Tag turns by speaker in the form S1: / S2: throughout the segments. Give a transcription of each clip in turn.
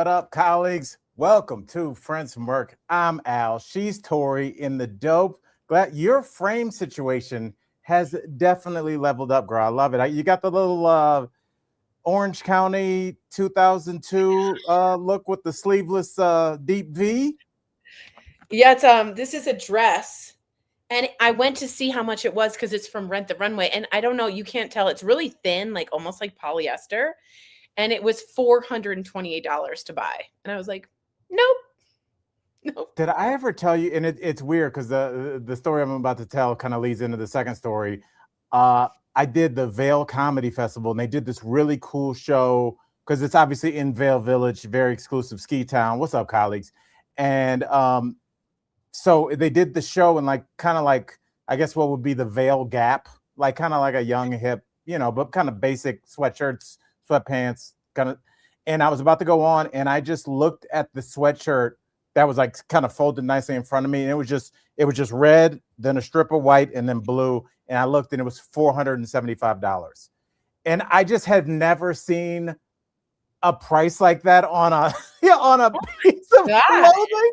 S1: What up, colleagues? Welcome to Friends from Work. I'm Al. She's Tory in the dope. Glad your frame situation has definitely leveled up, girl. I love it. You got the little Orange County 2002 look with the sleeveless deep V.
S2: Yeah, it's this is a dress. And I went to see how much it was because it's from Rent the Runway. And I don't know, you can't tell. It's really thin, like almost like polyester. And it was $428 to buy. And I was like, nope.
S1: Did I ever tell you? And it's weird because the story I'm about to tell kind of leads into the second story. I did the Vail Comedy Festival, and they did this really cool show because it's obviously in Vail Village, very exclusive ski town. What's up, colleagues? And so they did the show and kind of like, I guess what would be the Vail Gap, like kind of like a young hip, but kind of basic sweatshirts, sweatpants, kind of. And I was about to go on, and I just looked at the sweatshirt that was like kind of folded nicely in front of me, and it was just red, then a strip of white, and then blue. And I looked, and it was $475. And I just had never seen a price like that on a piece of clothing.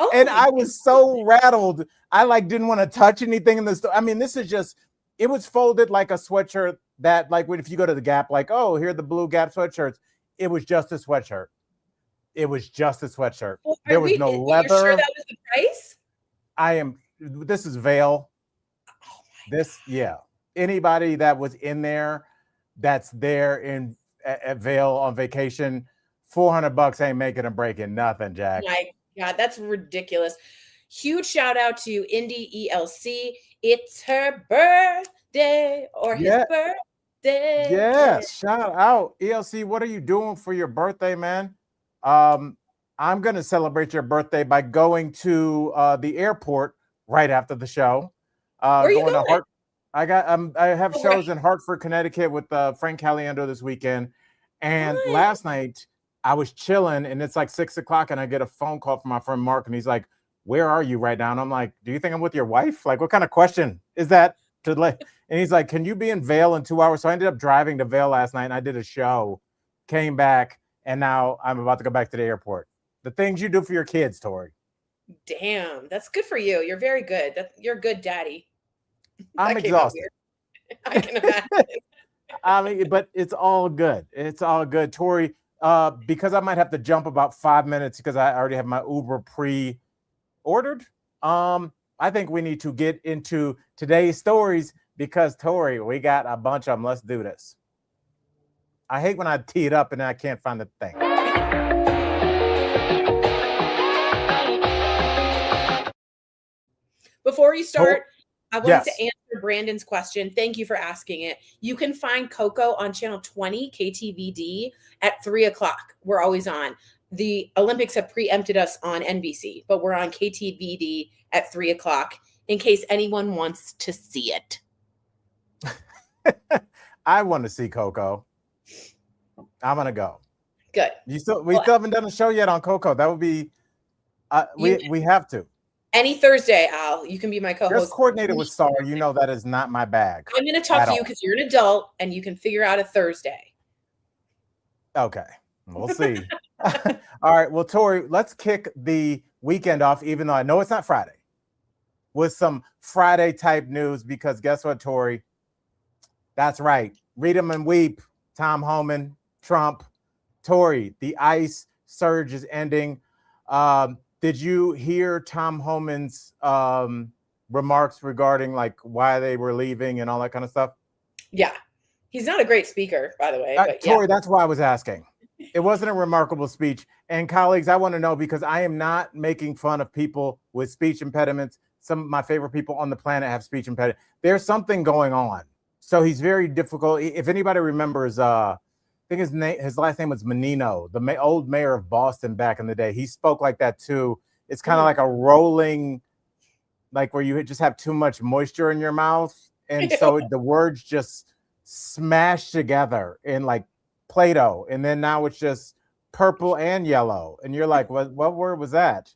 S1: Oh, and I was so rattled. I didn't want to touch anything in the store. I mean, this is just, it was folded like a sweatshirt that if you go to the Gap, here are the blue Gap sweatshirts. It was just a sweatshirt. It was just a sweatshirt. Well, there was no leather.
S2: You sure that was the price?
S1: This is Vail. Oh my God. Yeah. Anybody that was in there, that's there at Vail on vacation, $400 ain't making or breaking nothing, Jack.
S2: My God, that's ridiculous. Huge shout out to Indy ELC. It's her birthday or his birthday.
S1: Yeah, shout out. ELC, what are you doing for your birthday, man? I'm going to celebrate your birthday by going to the airport right after the show.
S2: Where are you going?
S1: I have shows in Hartford, Connecticut with Frank Caliendo this weekend. And last night I was chilling, and it's like 6 o'clock, and I get a phone call from my friend Mark, and he's like, "Where are you right now?" And I'm like, "Do you think I'm with your wife? Like, what kind of question is that?" And he's like, "Can you be in Vail in 2 hours?" So I ended up driving to Vail last night, and I did a show, came back, and now I'm about to go back to the airport. The things you do for your kids, Tory.
S2: Damn, that's good for you. You're very good. You're a good daddy.
S1: I'm exhausted.
S2: I can imagine.
S1: I mean, but it's all good. It's all good, Tory. Because I might have to jump about 5 minutes because I already have my Uber pre-ordered. I think we need to get into today's stories because, Tory, we got a bunch of them. Let's do this. I hate when I tee it up and I can't find the thing.
S2: Before you start, I wanted to answer Brandon's question. Thank you for asking it. You can find Coco on channel 20, KTVD, at 3 o'clock. We're always on. The Olympics have preempted us on NBC, but we're on KTVD at 3 o'clock in case anyone wants to see it.
S1: I want to see Coco. I'm going to go.
S2: Good.
S1: We still haven't done a show yet on Coco. That would be, we have to.
S2: Any Thursday, Al, you can be my co-host.
S1: Just coordinated with Star. You know that is not my bag.
S2: I'm going to talk to you because you're an adult and you can figure out a Thursday.
S1: Okay. We'll see. All right. Well, Tory, let's kick the weekend off, even though I know it's not Friday, with some Friday type news because guess what, Tory? That's right. Read them and weep. Tom Homan, Trump, Tory, the ICE surge is ending. Did you hear Tom Homan's remarks regarding why they were leaving and all that kind of stuff?
S2: Yeah. He's not a great speaker, by the way. But
S1: Tory, that's why I was asking. It wasn't a remarkable speech. And colleagues, I want to know because I am not making fun of people with speech impediments. Some of my favorite people on the planet have speech impediments. There's something going on. So he's very difficult. If anybody remembers, I think his last name was Menino, the old mayor of Boston back in the day. He spoke like that too. It's kind of like a rolling, where you just have too much moisture in your mouth. And so the words just smash together in Play-Doh. And then now it's just purple and yellow. And you're like, what word was that?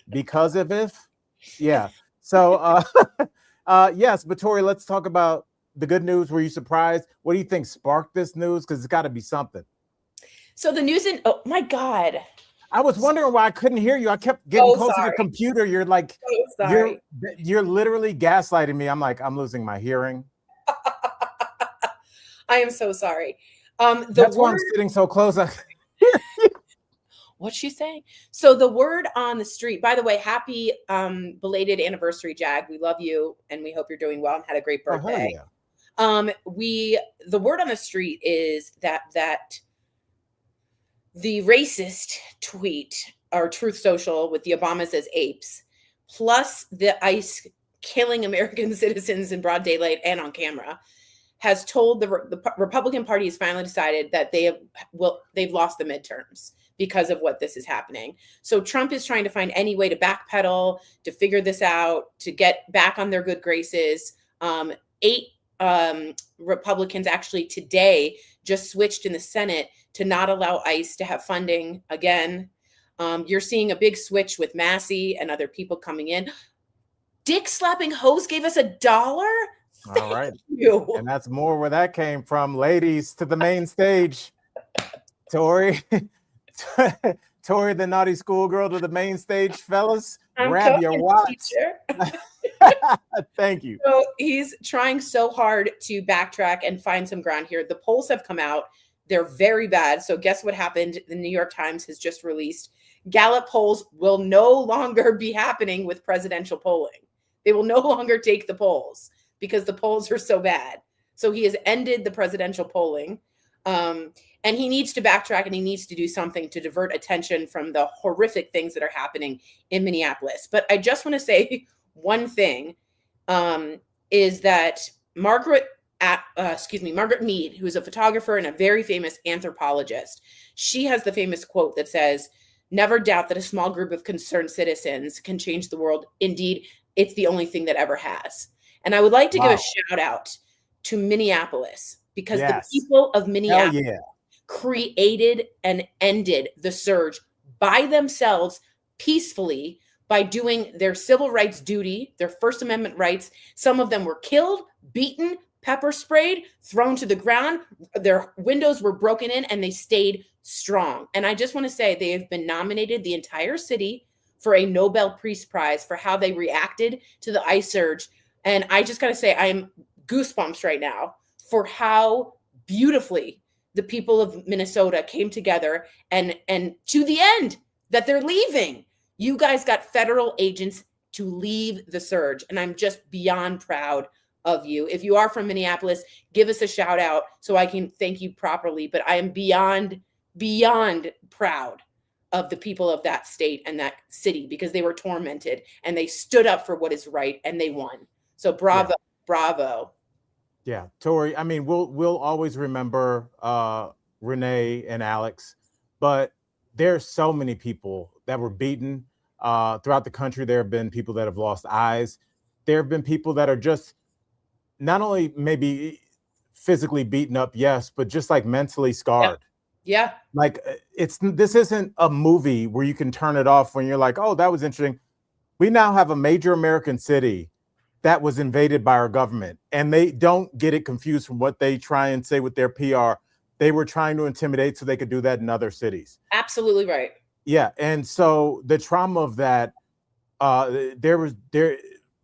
S1: Because of if? Yeah. So, yes, but Tory, let's talk about the good news. Were you surprised? What do you think sparked this news? Because it's got to be something.
S2: So the news oh my God.
S1: I was wondering why I couldn't hear you. I kept getting close to the computer. You're like, you're literally gaslighting me. I'm like, I'm losing my hearing.
S2: I am so sorry.
S1: That's why I'm sitting so close.
S2: What's she saying? So the word on the street, by the way, happy belated anniversary, Jag. We love you and we hope you're doing well and had a great birthday. Oh, yeah. The word on the street is that the racist tweet or Truth Social with the Obamas as apes, plus the ICE killing American citizens in broad daylight and on camera, has told the Republican Party has finally decided that they've lost the midterms because of what this is happening. So Trump is trying to find any way to backpedal, to figure this out, to get back on their good graces. 8 Republicans actually today just switched in the Senate to not allow ICE to have funding again. You're seeing a big switch with Massey and other people coming in. Dick slapping hoes gave us $1.
S1: All right. And that's more where that came from. Ladies, to the main stage. Tory, Tory, the naughty schoolgirl, to the main stage, fellas. Grab your watch. Thank you.
S2: So he's trying so hard to backtrack and find some ground here. The polls have come out. They're very bad. So guess what happened? The New York Times has just released Gallup polls will no longer be happening with presidential polling. They will no longer take the polls because the polls are so bad. So he has ended the presidential polling. And he needs to backtrack and he needs to do something to divert attention from the horrific things that are happening in Minneapolis. But I just want to say one thing, is that Margaret Mead, who is a photographer and a very famous anthropologist, she has the famous quote that says, "Never doubt that a small group of concerned citizens can change the world. Indeed, it's the only thing that ever has." And I would like to give a shout out to Minneapolis because the people of Minneapolis created and ended the surge by themselves peacefully by doing their civil rights duty, their First Amendment rights. Some of them were killed, beaten, pepper sprayed, thrown to the ground. Their windows were broken in and they stayed strong. And I just want to say they have been nominated, the entire city, for a Nobel Peace Prize for how they reacted to the ICE surge. And I just got to say, I'm goosebumps right now for how beautifully the people of Minnesota came together and to the end that they're leaving. You guys got federal agents to leave the surge. And I'm just beyond proud of you. If you are from Minneapolis, give us a shout out so I can thank you properly. But I am beyond proud of the people of that state and that city because they were tormented and they stood up for what is right and they won. So bravo, bravo.
S1: Yeah, Tory. I mean, we'll always remember Renee and Alex, but there's so many people that were beaten throughout the country. There have been people that have lost eyes. There have been people that are just not only maybe physically beaten up, yes, but just like mentally scarred.
S2: Yeah.
S1: Like this isn't a movie where you can turn it off when you're like, oh, that was interesting. We now have a major American city that was invaded by our government, and they don't get it confused from what they try and say with their PR. They were trying to intimidate so they could do that in other cities.
S2: Absolutely right.
S1: Yeah, and so the trauma of that,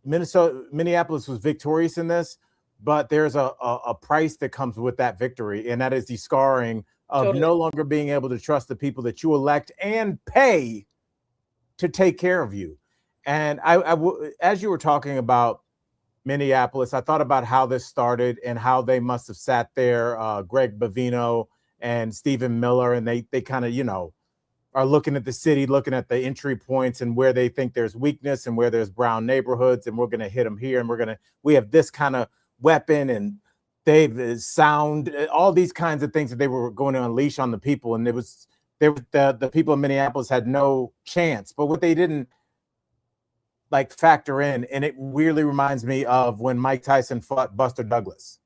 S1: Minneapolis was victorious in this, but there's a price that comes with that victory, and that is the scarring of no longer being able to trust the people that you elect and pay to take care of you. And as you were talking about Minneapolis, I thought about how this started and how they must have sat there, Greg Bavino and Stephen Miller, and they kind of, are looking at the city, looking at the entry points and where they think there's weakness and where there's brown neighborhoods, and we're going to hit them here, and we have this kind of weapon, and they've sound, all these kinds of things that they were going to unleash on the people, and the people in Minneapolis had no chance. But what they didn't factor in, and it really reminds me of when Mike Tyson fought Buster Douglas.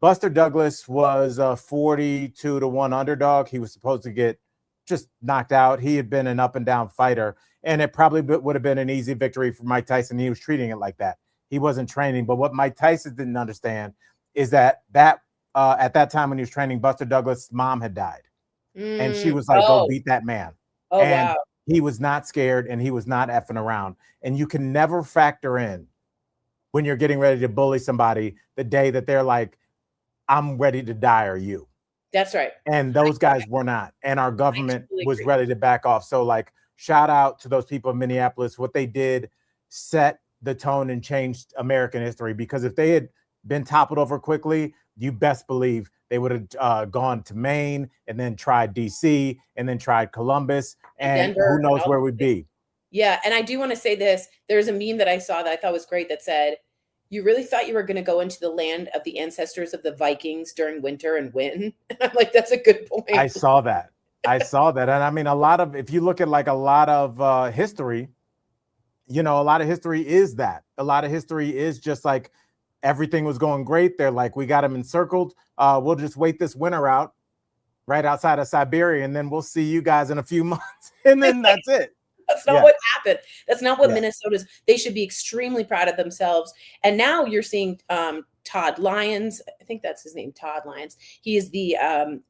S1: Buster Douglas was a 42-1 underdog. He was supposed to get just knocked out. He had been an up and down fighter, and it probably would have been an easy victory for Mike Tyson. He was treating it like that. He wasn't training. But what Mike Tyson didn't understand is that at that time when he was training, Buster Douglas' mom had died. And she was like, go beat that man.
S2: Oh,
S1: and
S2: wow.
S1: He was not scared and he was not effing around. And you can never factor in when you're getting ready to bully somebody the day that they're like, I'm ready to die, or you.
S2: That's right.
S1: And those guys were not. And our government was ready to back off. So like, shout out to those people in Minneapolis. What they did set the tone and changed American history, because if they had been toppled over quickly, you best believe they would have gone to Maine and then tried DC and then tried Columbus, and Denver, who knows where we'd be.
S2: Yeah. And I do want to say this. There's a meme that I saw that I thought was great that said, you really thought you were going to go into the land of the ancestors of the Vikings during winter and win? I'm like, that's a good point.
S1: I saw that. And I mean, if you look at like a lot of history, you know, a lot of history is that. A lot of history is just like everything was going great. They're like, we got them encircled. We'll just wait this winter out right outside of Siberia, and then we'll see you guys in a few months. And then that's it.
S2: That's not what happened. That's not what Minnesota's. They should be extremely proud of themselves. And now you're seeing Todd Lyons. I think that's his name, Todd Lyons. He is the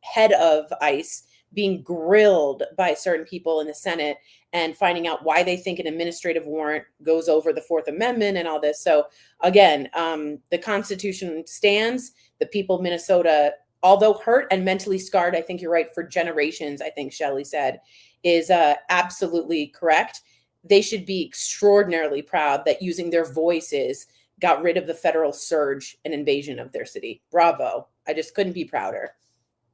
S2: head of ICE, being grilled by certain people in the Senate and finding out why they think an administrative warrant goes over the Fourth Amendment and all this. So again, the Constitution stands. The people of Minnesota, although hurt and mentally scarred, I think you're right, for generations, I think Shelley said, is absolutely correct. They should be extraordinarily proud that using their voices got rid of the federal surge and invasion of their city. Bravo. I just couldn't be prouder.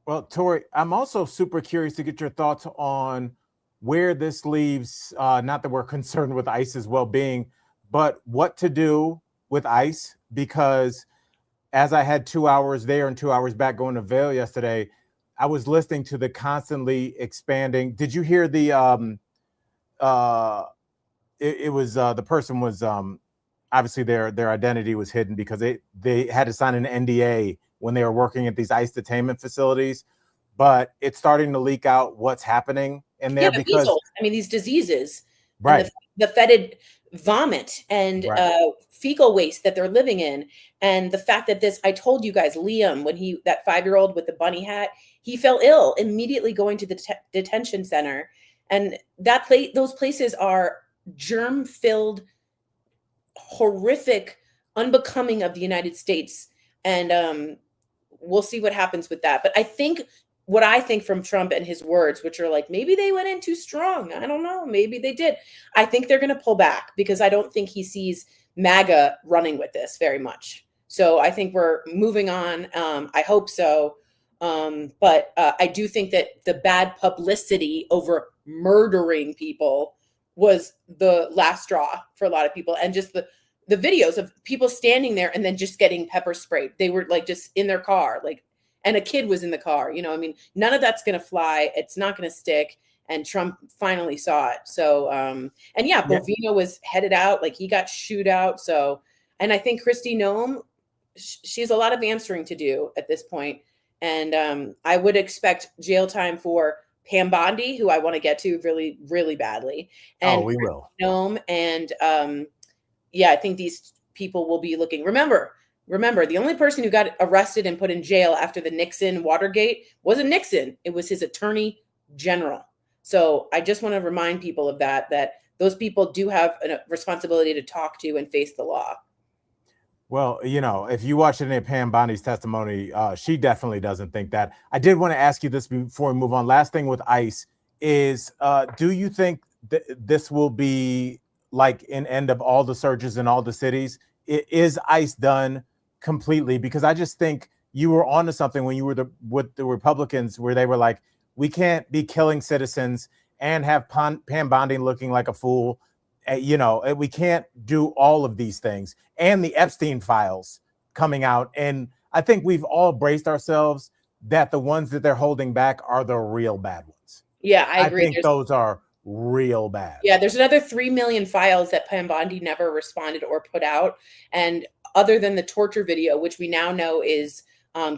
S1: Well, Tory, I'm also super curious to get your thoughts on where this leaves, not that we're concerned with ICE's well-being, but what to do with ICE, because as I had 2 hours there and 2 hours back going to Vail yesterday, I was listening to the constantly expanding. Did you hear the, the person was, obviously their identity was hidden because they had to sign an NDA when they were working at these ICE detainment facilities, but it's starting to leak out what's happening in there because
S2: measles. I mean, these diseases,
S1: right?
S2: The fetid vomit and fecal waste that they're living in, and the fact that I told you guys, Liam, when that 5-year-old with the bunny hat, he fell ill immediately going to the detention center, and those places are germ-filled, horrific, unbecoming of the United States, and we'll see what happens with that. But what I think from Trump and his words, which are like, maybe they went in too strong. I don't know. Maybe they did. I think they're going to pull back because I don't think he sees MAGA running with this very much. So I think we're moving on. I hope so. But I do think that the bad publicity over murdering people was the last straw for a lot of people. And just the videos of people standing there and then just getting pepper sprayed. They were like just in their car, like, and a kid was in the car. You know, I mean, none of that's going to fly. It's not going to stick. And Trump finally saw it. So, Bovino was headed out, like he got shooed out. So, and I think Kristi Noem, she has a lot of answering to do at this point. And I would expect jail time for Pam Bondi, who I want to get to really, really badly. And
S1: we will.
S2: Noem and I think these people will be looking. Remember, the only person who got arrested and put in jail after the Nixon Watergate wasn't Nixon. It was his attorney general. So I just want to remind people of that those people do have a responsibility to talk to and face the law.
S1: Well, you know, if you watch any of Pam Bondi's testimony, she definitely doesn't think that. I did want to ask you this before we move on. Last thing with ICE is, do you think this will be like an end of all the surges in all the cities? Is ICE done completely? Because I just think you were onto something when you were with the Republicans, where they were like, we can't be killing citizens and have Pam Bondi looking like a fool. You know, we can't do all of these things. And the Epstein files coming out. And I think we've all braced ourselves that the ones that they're holding back are the real bad ones.
S2: Yeah, I agree.
S1: I think those are real bad.
S2: Yeah, there's another 3 million files that Pam Bondi never responded or put out. And other than the torture video, which we now know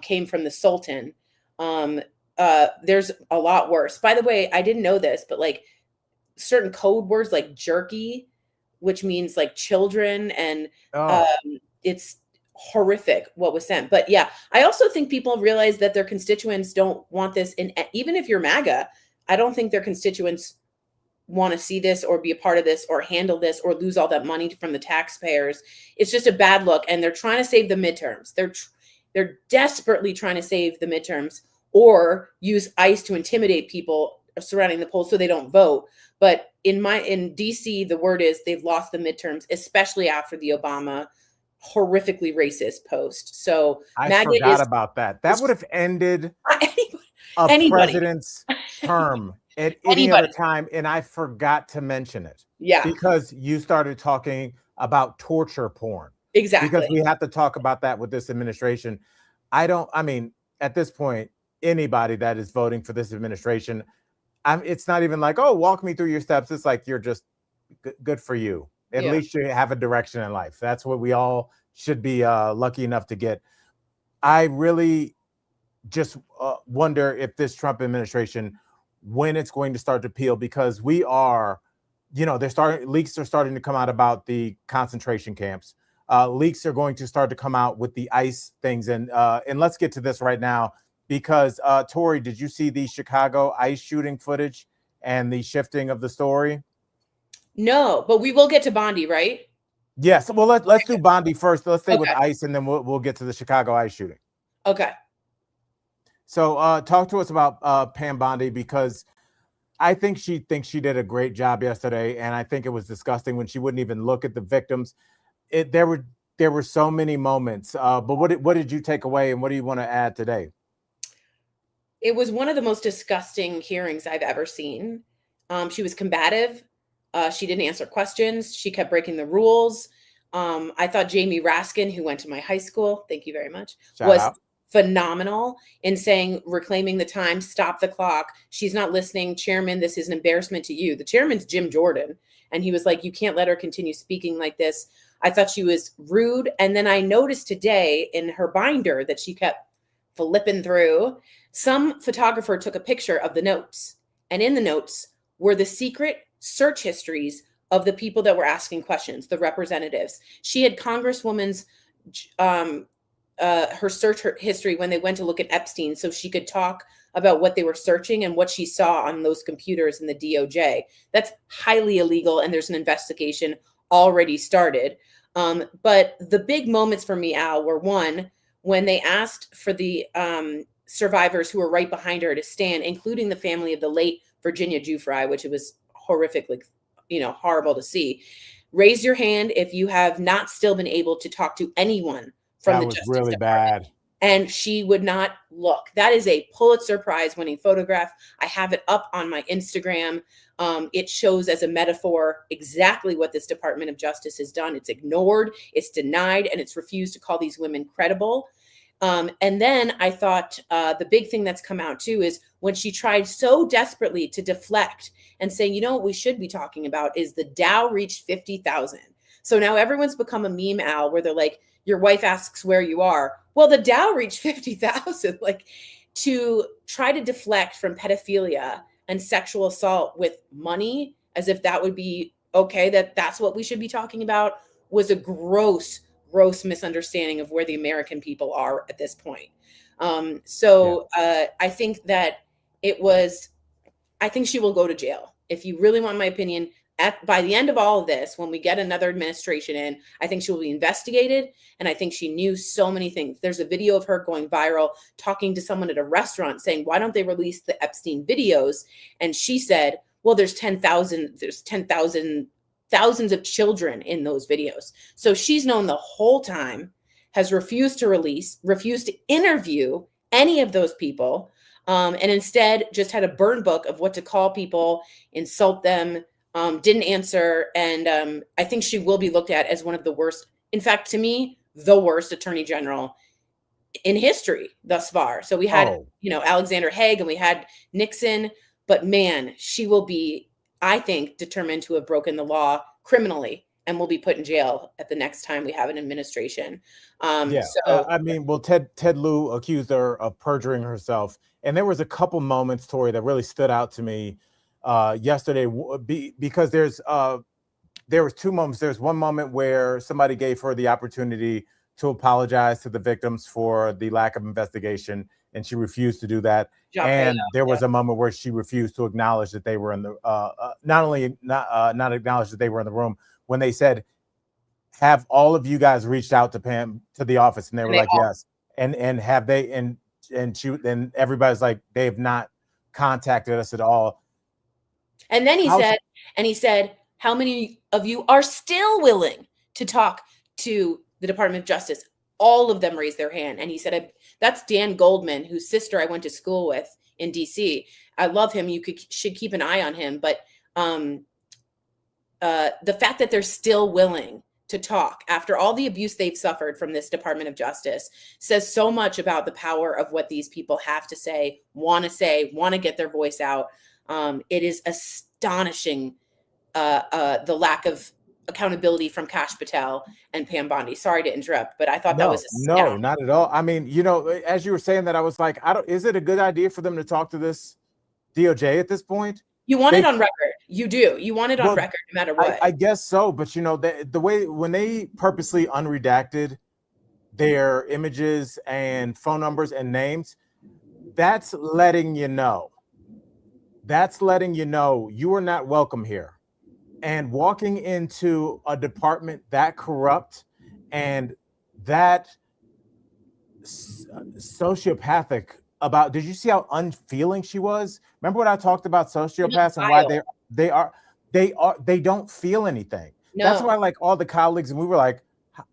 S2: came from the Sultan, there's a lot worse. By the way, I didn't know this, but like certain code words like jerky, which means like children, and it's horrific what was sent. But yeah, I also think people realize that their constituents don't want this. And even if you're MAGA, I don't think their constituents want to see this or be a part of this or handle this or lose all that money from the taxpayers. It's just a bad look. And they're trying to save the midterms. They're desperately trying to save the midterms or use ICE to intimidate people surrounding the polls so they don't vote. But in DC, the word is they've lost the midterms, especially after the Obama horrifically racist post. So
S1: I forgot about that. That would have ended
S2: anybody.
S1: President's term at any other time, and I forgot to mention it.
S2: Yeah.
S1: Because you started talking about torture porn.
S2: Exactly.
S1: Because we have to talk about that with this administration. I mean, at this point, anybody that is voting for this administration, it's not even like, oh, walk me through your steps. It's like, you're just good for you. At least you have a direction in life. That's what we all should be lucky enough to get. I really just wonder if this Trump administration, when it's going to start to peel, because we are, leaks are starting to come out about the concentration camps. Leaks are going to start to come out with the ICE things. And let's get to this right now, because Tory, did you see the Chicago ICE shooting footage and the shifting of the story?
S2: No, but we will get to Bondi, right?
S1: Yes. Well, let's do Bondi first. Let's stay with ICE, and then we'll get to the Chicago ICE shooting.
S2: Okay.
S1: So talk to us about Pam Bondi, because I think she thinks she did a great job yesterday, and I think it was disgusting when she wouldn't even look at the victims. There were so many moments. But what did you take away, and what do you want to add today?
S2: It was one of the most disgusting hearings I've ever seen. She was combative. She didn't answer questions. She kept breaking the rules. I thought Jamie Raskin, who went to my high school, thank you very much, was phenomenal in saying, reclaiming the time, stop the clock. She's not listening. Chairman, this is an embarrassment to you. The chairman's Jim Jordan. And he was like, you can't let her continue speaking like this. I thought she was rude. And then I noticed today in her binder that she kept flipping through. Some photographer took a picture of the notes. And in the notes were the secret search histories of the people that were asking questions, the representatives. She had Congresswoman's her search history when they went to look at Epstein, so she could talk about what they were searching and what she saw on those computers in the DOJ. That's highly illegal, and there's an investigation already started. But the big moments for me, Al, were one, when they asked for the survivors who were right behind her to stand, including the family of the late Virginia Giuffre, which it was horrifically, horrible to see. Raise your hand if you have not still been able to talk to anyone from the Justice Department. Bad. And she would not look. That is a Pulitzer Prize winning photograph. I have it up on my Instagram. It shows as a metaphor exactly what this Department of Justice has done. It's ignored, it's denied, and it's refused to call these women credible. And then I thought the big thing that's come out too is when she tried so desperately to deflect and saying, what we should be talking about is the Dow reached 50,000. So now everyone's become a meme, Al, where they're like, your wife asks where you are. Well, the Dow reached 50,000. Like, to try to deflect from pedophilia and sexual assault with money, as if that would be okay, that's what we should be talking about, was a gross misunderstanding of where the American people are at this point. I think that I think she will go to jail. If you really want my opinion, by the end of all of this, when we get another administration in, I think she will be investigated. And I think she knew so many things. There's a video of her going viral, talking to someone at a restaurant saying, why don't they release the Epstein videos? And she said, well, there's 10,000, thousands of children in those videos. So she's known the whole time, has refused to interview any of those people, and instead just had a burn book of what to call people, insult them, didn't answer. And I think she will be looked at as one of the worst, in fact, to me, the worst attorney general in history thus far. So we had, Alexander Haig, and we had Nixon, but man, she will be, I think, determined to have broken the law criminally and will be put in jail at the next time we have an administration.
S1: Ted Lieu accused her of perjuring herself. And there was a couple moments, Tory, that really stood out to me yesterday, because there was two moments. There's one moment where somebody gave her the opportunity to apologize to the victims for the lack of investigation, and she refused to do that. And there was a moment where she refused to acknowledge that they were in the not acknowledge that they were in the room when they said, "Have all of you guys reached out to Pam, to the office?" And they were like, "Yes." And have they? And everybody's like, "They have not contacted us at all."
S2: And then he said, "How many of you are still willing to talk to the Department of Justice?" All of them raised their hand. And he said, "That's Dan Goldman, whose sister I went to school with in DC. I love him. You should keep an eye on him." But the fact that they're still willing to talk after all the abuse they've suffered from this Department of Justice says so much about the power of what these people have to say, want to get their voice out. It is astonishing, the lack of accountability from Kash Patel and Pam Bondi. Sorry to interrupt, but I thought that was astounding.
S1: No, not at all. I mean, as you were saying that, I was like, is it a good idea for them to talk to this DOJ at this point?
S2: You want it on record. You do. You want it on record no matter what.
S1: I guess so. But the way when they purposely unredacted their images and phone numbers and names, that's letting you know. That's letting you know you are not welcome here. And walking into a department that corrupt and that sociopathic about, did you see how unfeeling she was? Remember what I talked about sociopaths and why they don't feel anything. No. That's why like all the colleagues, and we were like,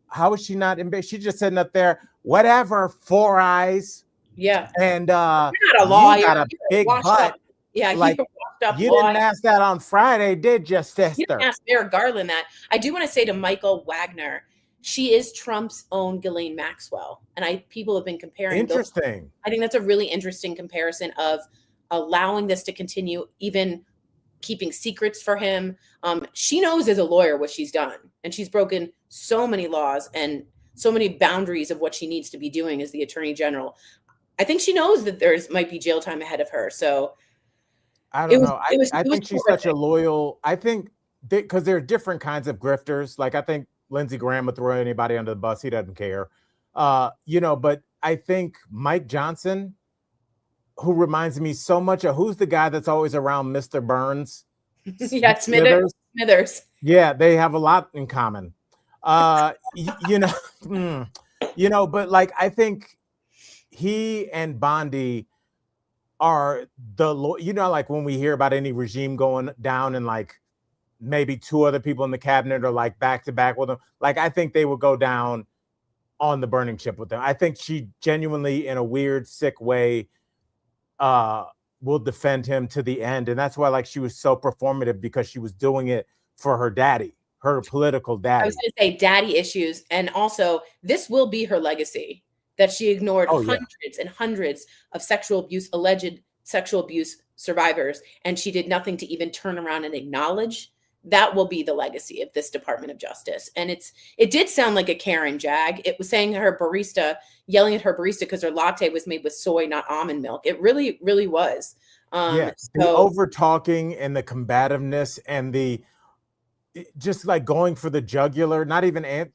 S1: how is she not embarrassed? She's just sitting up there, whatever, 4 eyes.
S2: Yeah.
S1: And
S2: you're not a lawyer.
S1: You got a big butt.
S2: Yeah,
S1: like you didn't ask that on Friday, did you, sister?
S2: You didn't ask Merrick Garland that. I do want to say to Michael Wagner, she is Trump's own Ghislaine Maxwell, and people have been comparing.
S1: Interesting.
S2: Those. I think that's a really interesting comparison of allowing this to continue, even keeping secrets for him. She knows as a lawyer what she's done, and she's broken so many laws and so many boundaries of what she needs to be doing as the Attorney General. I think she knows that might be jail time ahead of her. So.
S1: I don't know. I think she's such a loyal. I think because there are different kinds of grifters. Like I think Lindsey Graham would throw anybody under the bus. He doesn't care. But I think Mike Johnson, who reminds me so much of who's the guy that's always around Mr. Burns?
S2: Yeah, Smithers.
S1: Yeah, they have a lot in common. But like I think he and Bondi are like when we hear about any regime going down and like maybe 2 other people in the cabinet are like back to back with them, like I think they would go down on the burning ship with them. I think she genuinely, in a weird, sick way, will defend him to the end. And that's why like she was so performative, because she was doing it for her daddy, her political daddy.
S2: I was going to say daddy issues. And also this will be her legacy, that she ignored hundreds and hundreds of alleged sexual abuse survivors, and she did nothing to even turn around and acknowledge. That will be the legacy of this Department of Justice. And it did sound like a Karen Jag. It was saying yelling at her barista because her latte was made with soy, not almond milk. It really, really was.
S1: The over talking and the combativeness and the just like going for the jugular, not even at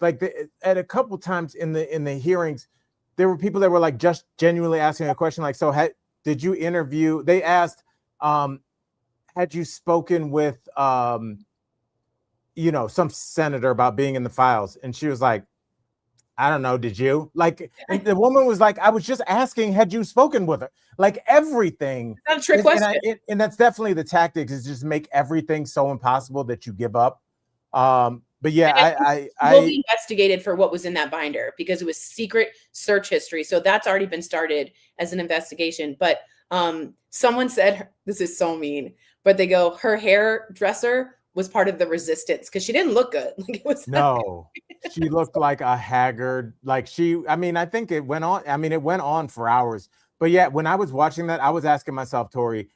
S1: a couple times in the hearings, there were people that were like just genuinely asking a question like, so did you interview? They asked, had you spoken with, some senator about being in the files? And she was like, I don't know, did you? Like, and the woman was like, I was just asking, had you spoken with her? Like everything.
S2: That's a trick question.
S1: And that's definitely the tactics, is just make everything so impossible that you give up. But yeah, I will
S2: be investigated for what was in that binder, because it was secret search history. So that's already been started as an investigation. But someone said, this is so mean, but they go, her hairdresser was part of the resistance because she didn't look good. Like
S1: she looked like a haggard, I think it went on. It went on for hours. But yeah, when I was watching that, I was asking myself, Tory,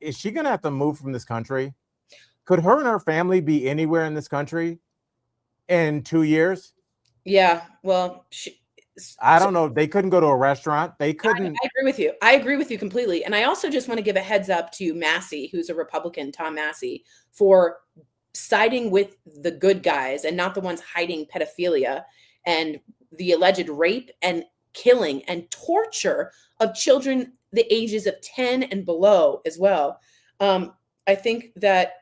S1: is she going to have to move from this country? Could her and her family be anywhere in this country in 2 years?
S2: Yeah, well,
S1: I don't know. They couldn't go to a restaurant. They couldn't.
S2: I agree with you. I agree with you completely. And I also just want to give a heads up to Massey, who's a Republican, Tom Massey, for siding with the good guys and not the ones hiding pedophilia and the alleged rape and killing and torture of children the ages of 10 and below as well. I think that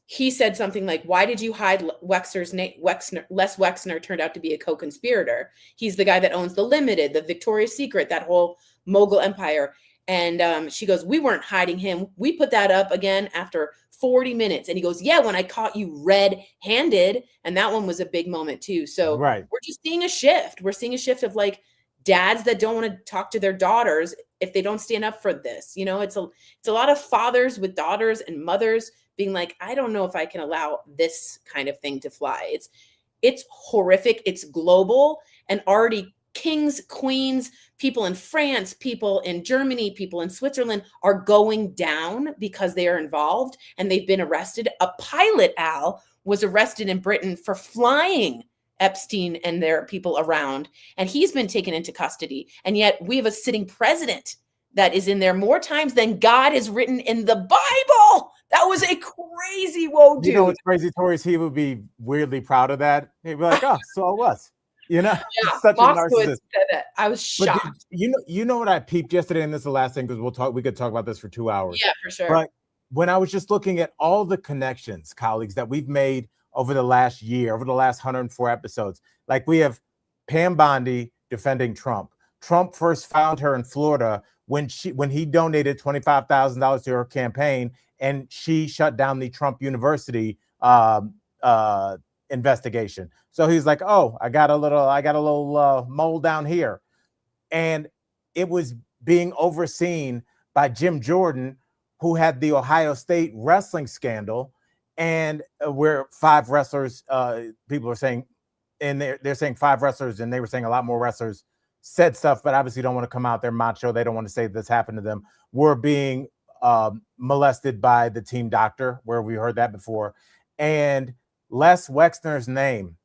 S2: he said something like, why did you hide Wexner's name? Les Wexner turned out to be a co-conspirator. He's the guy that owns the Limited, the Victoria's Secret, that whole mogul empire. And she goes, we weren't hiding him. We put that up again after 40 minutes. And he goes, yeah, when I caught you red-handed. And that one was a big moment too. So we're just seeing a shift. We're seeing a shift of like dads that don't want to talk to their daughters if they don't stand up for this. You know, it's a lot of fathers with daughters and mothers being like, I don't know if I can allow this kind of thing to fly. It's horrific. It's global, and already kings, queens, people in France, people in Germany, people in Switzerland are going down because they are involved and they've been arrested. A pilot, Al, was arrested in Britain for flying Epstein and their people around, and he's been taken into custody. And yet we have a sitting president that is in there more times than God is written in the Bible. That was a crazy whoa, dude.
S1: You know what's crazy, Tory, is he would be weirdly proud of that. He'd be like, oh, so I was. You know, such a narcissist.
S2: Said that. I was shocked.
S1: But you know what I peeped yesterday, and this is the last thing because we could talk about this for 2 hours.
S2: Yeah, for sure.
S1: But when I was just looking at all the connections, colleagues, that we've made over the last year, over the last 104 episodes, like we have Pam Bondi defending Trump. Trump first found her in Florida when he donated $25,000 to her campaign, and she shut down the Trump University investigation. So he's like, oh, I got a little mole down here. And it was being overseen by Jim Jordan, who had the Ohio State wrestling scandal, and where 5 wrestlers, people are saying, and they're saying 5 wrestlers, and they were saying a lot more wrestlers said stuff, but obviously don't want to come out there macho. They don't want to say this happened to them. Were being molested by the team doctor, where we heard that before. And Les Wexner's name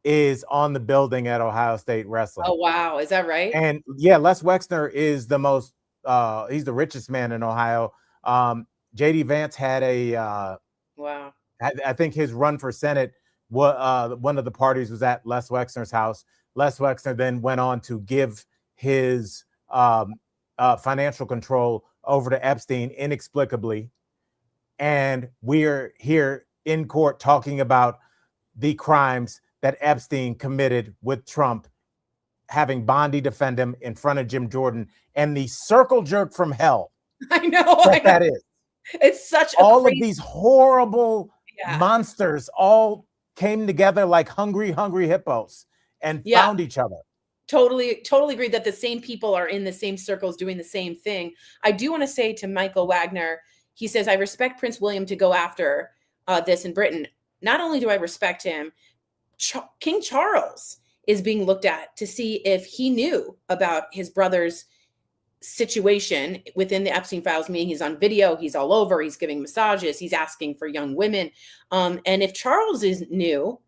S1: is on the building at Ohio State Wrestling.
S2: Oh, wow. Is that right?
S1: And yeah, Les Wexner is the most, he's the richest man in Ohio. JD Vance had
S2: wow.
S1: I think his run for Senate, one of the parties was at Les Wexner's house. Les Wexner then went on to give his financial control over to Epstein inexplicably. And we're here in court talking about the crimes that Epstein committed with Trump, having Bondi defend him in front of Jim Jordan, and the circle jerk from hell.
S2: I know.
S1: That is.
S2: It's such
S1: all of these horrible monsters all came together like hungry hippos and found each other.
S2: Totally agree that the same people are in the same circles doing the same thing. I do want to say to Michael Wagner, he says, I respect Prince William to go after this in Britain. Not only do I respect him, King Charles is being looked at to see if he knew about his brother's situation within the Epstein files, meaning he's on video, he's all over, he's giving massages, he's asking for young women. And if Charles is new,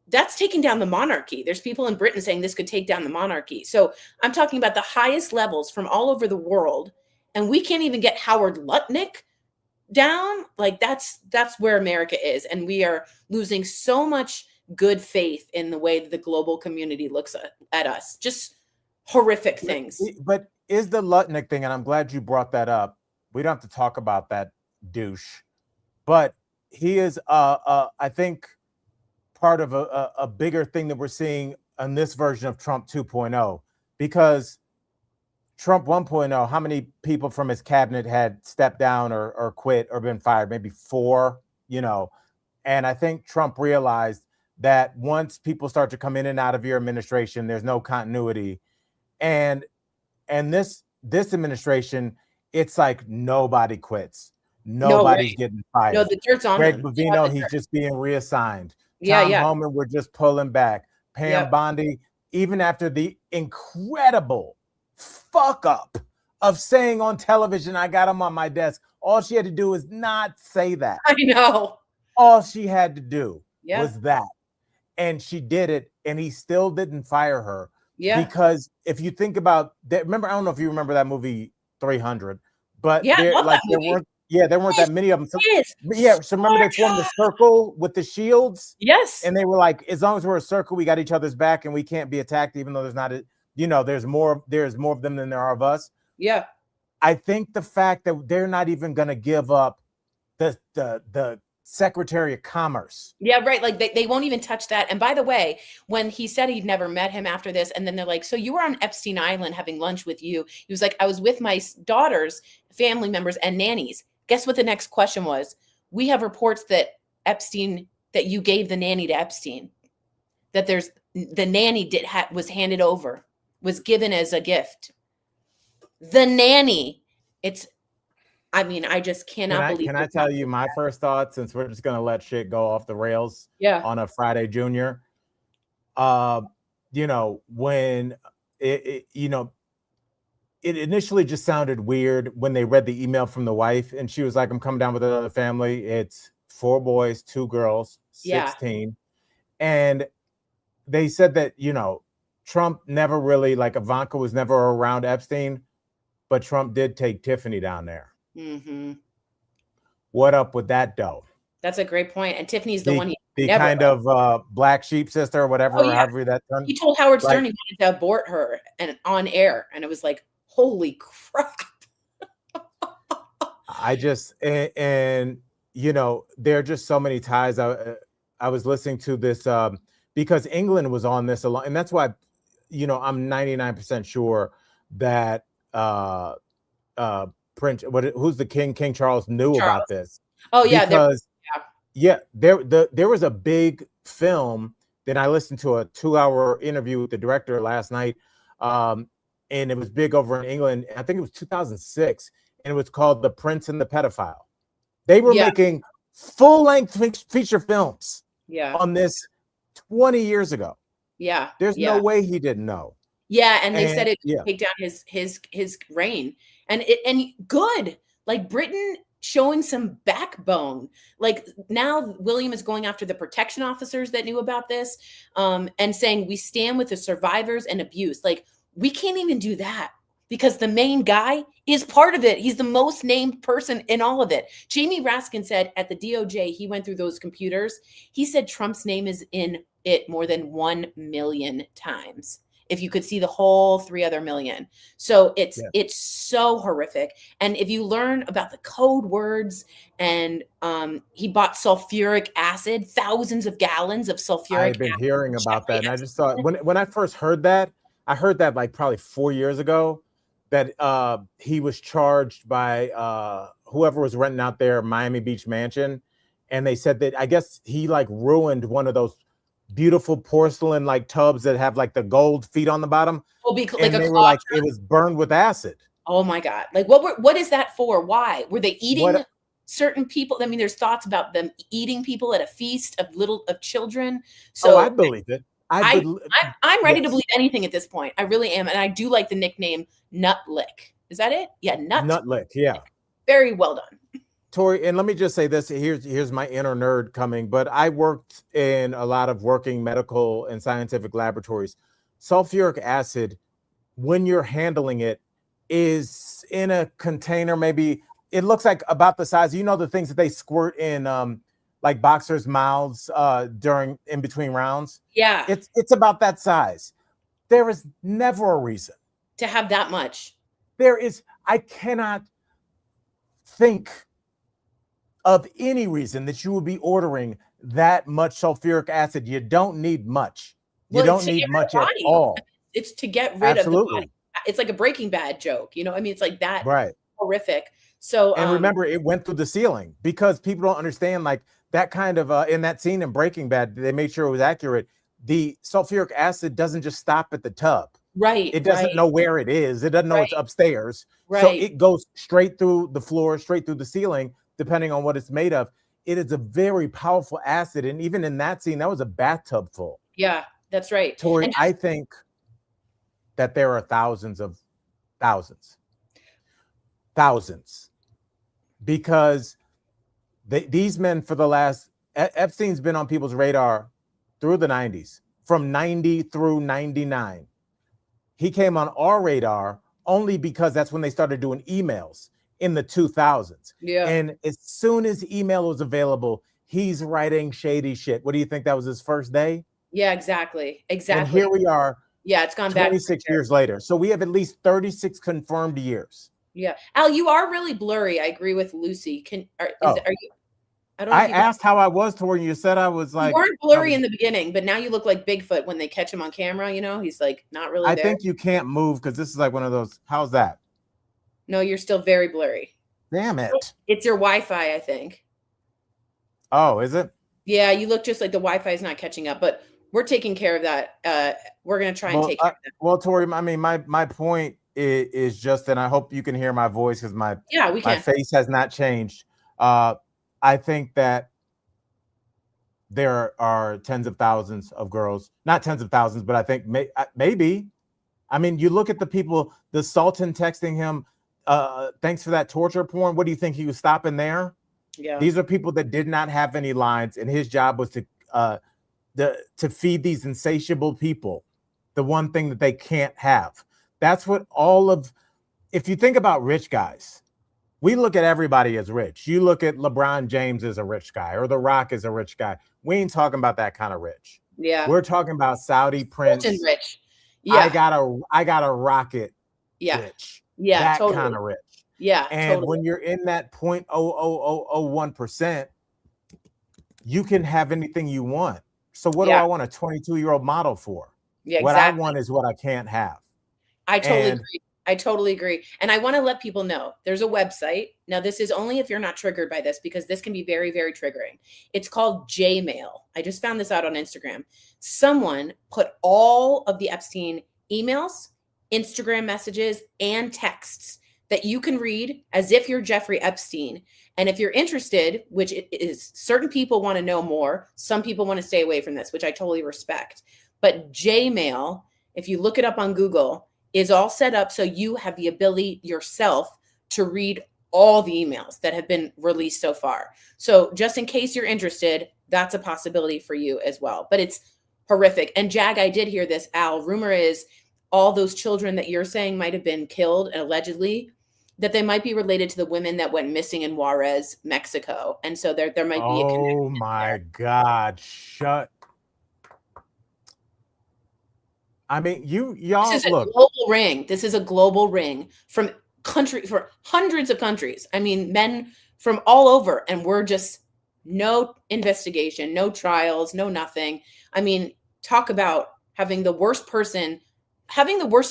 S2: that's taking down the monarchy. There's people in Britain saying this could take down the monarchy. So I'm talking about the highest levels from all over the world, and we can't even get Howard Lutnick down. Like that's where America is, and we are losing so much good faith in the way that the global community looks at us. Just horrific things.
S1: But is the Lutnick thing, and I'm glad you brought that up. We don't have to talk about that douche, but he is, I think, part of a bigger thing that we're seeing on this version of Trump 2.0, because Trump 1.0, how many people from his cabinet had stepped down or quit or been fired? Maybe 4, and I think Trump realized that once people start to come in and out of your administration, there's no continuity. And this administration, it's like nobody quits. Nobody's getting fired.
S2: No, the dirt's on
S1: Greg
S2: him.
S1: Bovino, he's just being reassigned.
S2: Yeah,
S1: Tom Homan, we're just pulling back. Pam Bondi, even after the incredible fuck up of saying on television, I got him on my desk, all she had to do is not say that.
S2: I know.
S1: All she had to do was that. And she did it, and he still didn't fire her.
S2: Yeah.
S1: Because if you think about that, remember, I don't know if you remember that movie 300, but Yeah, there weren't that many of them. So, so remember they formed the circle with the shields?
S2: Yes.
S1: And they were like, as long as we're a circle, we got each other's back and we can't be attacked, even though there's not there's more of them than there are of us.
S2: Yeah.
S1: I think the fact that they're not even gonna give up the Secretary of Commerce.
S2: Yeah, right. Like they won't even touch that. And by the way, when he said he'd never met him after this, and then they're like, so you were on Epstein Island having lunch with you. He was like, I was with my daughter's family members and nannies. Guess what the next question was? We have reports that that you gave the nanny to Epstein, that the nanny was handed over, was given as a gift. The nanny. I just cannot believe.
S1: Can I tell you my first thought, since we're just going to let shit go off the rails on a Friday Junior? When it initially just sounded weird when they read the email from the wife and she was like, I'm coming down with another family. It's 4 boys, 2 girls, 16. And they said that, Trump never really, like Ivanka was never around Epstein, but Trump did take Tiffany down there. Mm-hmm. What up with that though?
S2: That's a great point. And Tiffany's the one
S1: the kind of black sheep sister or whatever, however that term.
S2: He told Howard Stern he wanted to abort her and on air, and it was like, holy crap.
S1: There are just so many ties. I was listening to this because England was on this a lot, and that's why I'm 99% sure that who's the King Charles knew about this.
S2: Oh yeah,
S1: because there was a big film that I listened to, a 2-hour interview with the director last night, and it was big over in England. I think it was 2006, and it was called The Prince and the Pedophile. They were making full-length feature films on this 20 years ago.
S2: Yeah,
S1: there's no way he didn't know.
S2: Yeah, and they said it would take down his reign. And good, like Britain showing some backbone. Like now William is going after the protection officers that knew about this, and saying we stand with the survivors and abuse. Like we can't even do that because the main guy is part of it. He's the most named person in all of it. Jamie Raskin said at the DOJ, he went through those computers. He said Trump's name is in it more than 1 million times. If you could see the whole 3 other million. So it's so horrific. And if you learn about the code words, and he bought sulfuric acid, thousands of gallons of sulfuric acid.
S1: I've been hearing about that. And I just thought, when I first heard that, I heard that like probably 4 years ago, that he was charged by whoever was renting out their Miami Beach mansion. And they said that, I guess he like ruined one of those beautiful porcelain like tubs that have like the gold feet on the bottom. And they were like, it was burned with acid.
S2: Oh my God. Like what is that for? Why? Were they eating certain people? I mean, there's thoughts about them eating people at a feast of children. So
S1: I believe it.
S2: I'm ready to believe anything at this point. I really am. And I do like the nickname Nutlick. Is that it? Yeah.
S1: Nutlick. Yeah.
S2: Very well done.
S1: Tory, and let me just say this, here's my inner nerd coming, but I worked in a lot of working medical and scientific laboratories. Sulfuric acid, when you're handling it, is in a container, maybe it looks like about the size, the things that they squirt in like boxers' mouths in between rounds.
S2: Yeah.
S1: It's about that size. There is never a reason
S2: to have that much.
S1: I cannot think of any reason that you would be ordering that much sulfuric acid. You don't need much. You don't need much at all.
S2: It's to get rid of the body. It's like a Breaking Bad joke. It's like that horrific. So
S1: and remember, it went through the ceiling because people don't understand like that kind of in that scene in Breaking Bad, they made sure it was accurate. The sulfuric acid doesn't just stop at the tub.
S2: Right.
S1: It doesn't know where it is. It doesn't know it's upstairs. Right. So it goes straight through the floor, straight through the ceiling, depending on what it's made of. It is a very powerful acid. And even in that scene, that was a bathtub full.
S2: Yeah, that's right.
S1: Tory, I think that there are thousands, because these men Epstein's been on people's radar through the 90s, from 90 through 99. He came on our radar only because that's when they started doing emails. in the 2000s.
S2: Yeah.
S1: And as soon as email was available, he's writing shady shit. What do you think? That was his first day?
S2: Yeah, exactly.
S1: And here we are.
S2: Yeah, it's gone back
S1: 26 years later. So we have at least 36 confirmed years.
S2: Yeah. Al, you are really blurry. I agree with Lucy. Are you?
S1: I asked how I was, Tory. You said I was like.
S2: You weren't blurry in the beginning, but now you look like Bigfoot when they catch him on camera. You know, he's like not really there.
S1: I think you can't move because this is like one of those. How's that?
S2: No, you're still very blurry.
S1: Damn it.
S2: It's your Wi-Fi, I think.
S1: Oh, is it?
S2: Yeah, you look just like the Wi-Fi is not catching up, but we're taking care of that. We're going to try and take care of that.
S1: Well, Tory, I mean, my point is just, and I hope you can hear my voice because my face has not changed. I think that there are tens of thousands of girls, not tens of thousands, but I think maybe. I mean, you look at the people, the Sultan texting him, thanks for that torture porn. What do you think he was stopping there?
S2: Yeah.
S1: These are people that did not have any lines, and his job was to feed these insatiable people the one thing that they can't have. That's what if you think about rich guys, we look at everybody as rich. You look at LeBron James as a rich guy, or The Rock as a rich guy. We ain't talking about that kind of rich.
S2: Yeah.
S1: We're talking about Saudi prince.
S2: Rich. Yeah.
S1: I got a rocket.
S2: Yeah.
S1: Rich.
S2: Yeah.
S1: That
S2: totally.
S1: kind of rich.
S2: Yeah.
S1: And when you're in that 0.00001%, you can have anything you want. So what do I want a 22-year-old model for?
S2: Yeah,
S1: what I want is what I can't have.
S2: I totally agree. And I want to let people know there's a website. Now, this is only if you're not triggered by this, because this can be very, very triggering. It's called Jmail. I just found this out on Instagram. Someone put all of the Epstein emails, Instagram messages, and texts that you can read as if you're Jeffrey Epstein. And if you're interested, which it is, certain people want to know more. Some people want to stay away from this, which I totally respect. But Jmail, if you look it up on Google, is all set up so you have the ability yourself to read all the emails that have been released so far. So just in case you're interested, that's a possibility for you as well. But it's horrific. And Jag, I did hear this, Al. Rumor is all those children that you're saying might have been killed allegedly, that they might be related to the women that went missing in Juarez, Mexico. And so there might be a connection.
S1: Oh my God. I mean, y'all
S2: this is
S1: look.
S2: A global ring. This is a global ring for hundreds of countries. I mean, men from all over, and we're just no investigation, no trials, no nothing. I mean, talk about having the worst